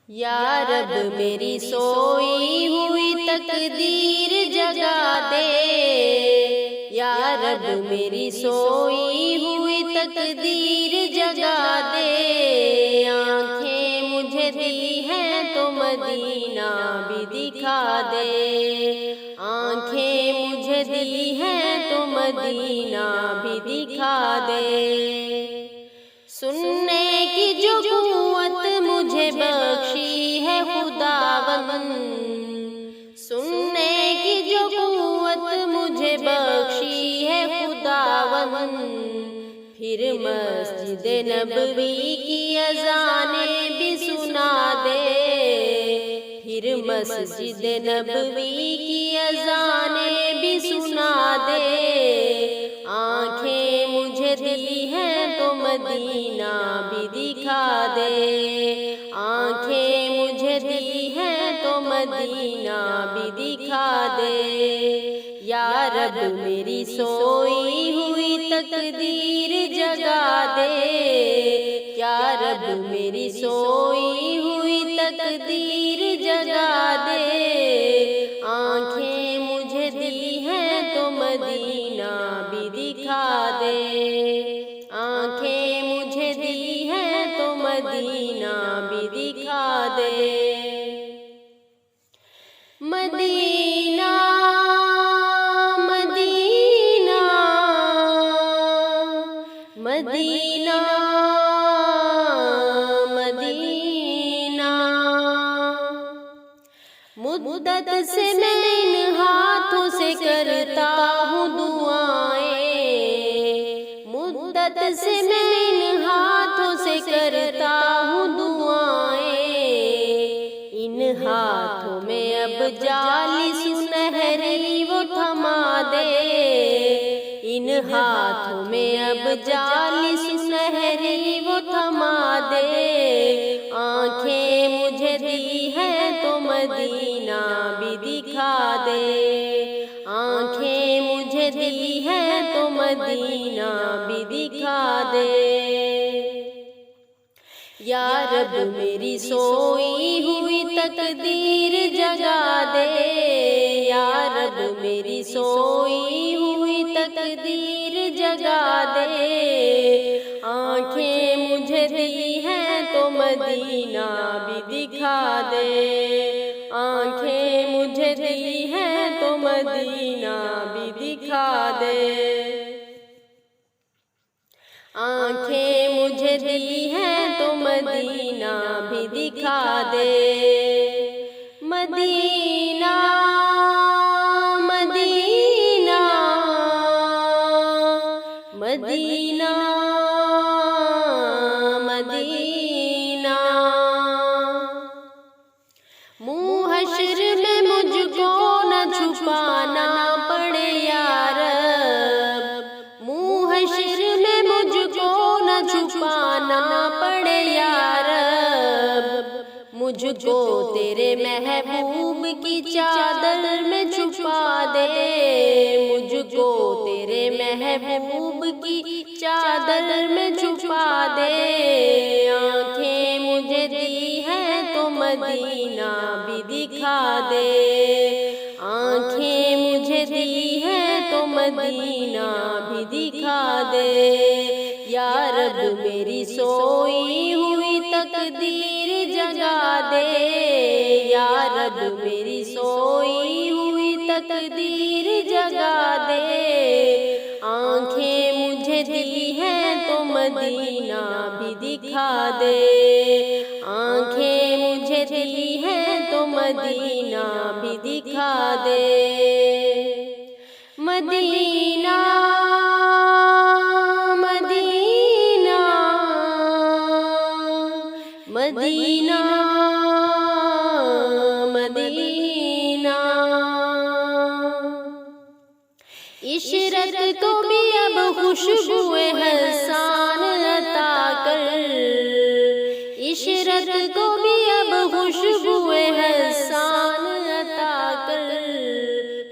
یا رب میری سوئی ہوئی تقدیر جگا دے، یا رب میری سوئی ہوئی تقدیر جگا دے، آنکھیں مجھے دی ہیں تو مدینہ بھی دکھا دے، آنکھیں مجھے دی ہیں تو مدینہ بھی دکھا دے، سننے کی جو قوت مجھے بخشی ہے خداوند، سننے کی جو قوت مجھے بخشی ہے خداوند، پھر مسجد نبوی کی اذانیں بھی سنا دے، پھر مسجد نبوی کی اذانیں بھی سنا دے، آنکھیں مجھے دی ہیں تو مدینہ بھی دکھا دے، آنکھیں مجھے دی ہیں تو مدینہ بھی دکھا دے، یا رب میری سوئی ہوئی تقدیر جگا دے، یا رب میری سوئی ہوئی تقدیر جگا دے، آنکھیں مجھے دی ہیں تو مدینہ بھی دکھا دے، آنکھیں مجھے دی ہیں تو مدینہ بھی دکھا دے، مدینہ مدینہ مدینہ مدینہ، مدت سے میں ان ہاتھوں سے کرتا ہوں دعائیں، مدت سے میں ان ہاتھوں سے کرتا ہوں دعائیں، ان ہاتھوں میں اب جالی سنہری وہ تھما دے، ان ہاتھوں میں اب جالی سنہری وہ تھما دے، آنکھیں مجھے دی ہیں تو مدینہ بھی دکھا دے، آنکھیں مجھے دی ہیں تو مدینہ بھی دکھا دے، یا رب میری سوئی ہوئی تقدیر جگا دے، یا رب میری سوئی ہوئی تقدیر جگا دے، آنکھیں مجھے دی ہیں تو مدینہ بھی دکھا دے، آنکھیں مجھے دی ہیں تو مدینہ بھی دکھا دے، آنکھیں مجھے دی ہیں تو مدینہ بھی دکھا دے، مدینہ مدینہ مدینہ مدینہ، منہ حشر میں مجھ کو نہ چھپانا پڑے یا رب، منہ حشر میں مجھ کو نہ چھپانا پڑے یا رب، مجھ کو تیرے محبوب کی چادر میں چھپا دے، مجھ کو تیرے محبوب کی چادر میں چھپا دے، آنکھیں مجھے دی ہیں تو مدینہ بھی دکھا دے، آنکھیں مجھے دی ہیں تو مدینہ بھی دکھا دے، یا رب میری سوئی ہوئی تقدیر جگا دے، یا رب میری سوئی ہوئی تقدیر جگا دے، آنکھیں مجھے دی ہیں تو مدینہ بھی دکھا دے، آنکھیں مجھے دی ہیں تو مدینہ بھی دکھا دے، مدینہ مدینہ مدینہ مدینہ، عشرت کو بھی اب خوشبو حسان عطا کر، عشرت کو بھی اب خوشبو حسان عطا کر،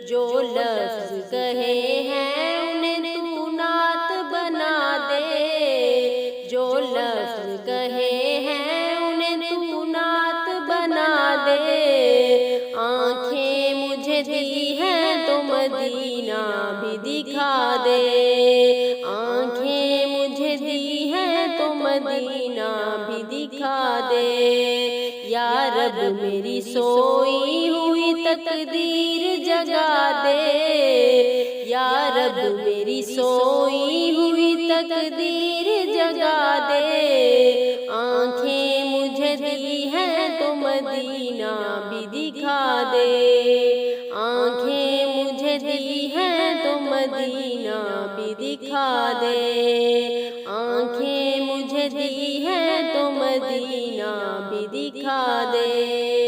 جو لفظ کہے ہیں انہیں تو نعت بنا دے، جو لفظ کہے ہیں انہیں تو نعت دے، آنکھیں مجھے دی ہیں تو مدینہ بھی دکھا دے، آنکھیں مجھے دی ہیں تو مدینہ بھی دکھا دے، یا رب میری سوئی ہوئی تقدیر جگا دے، یا رب میری سوئی ہوئی تقدیر جگا دے، آنکھیں مجھے دی ہیں تو مدینہ بھی دکھا دے، آنکھیں مجھے دی ہیں تو مدینہ بھی دکھا دے، آنکھیں مجھے دی ہیں تو مدینہ بھی دکھا دے۔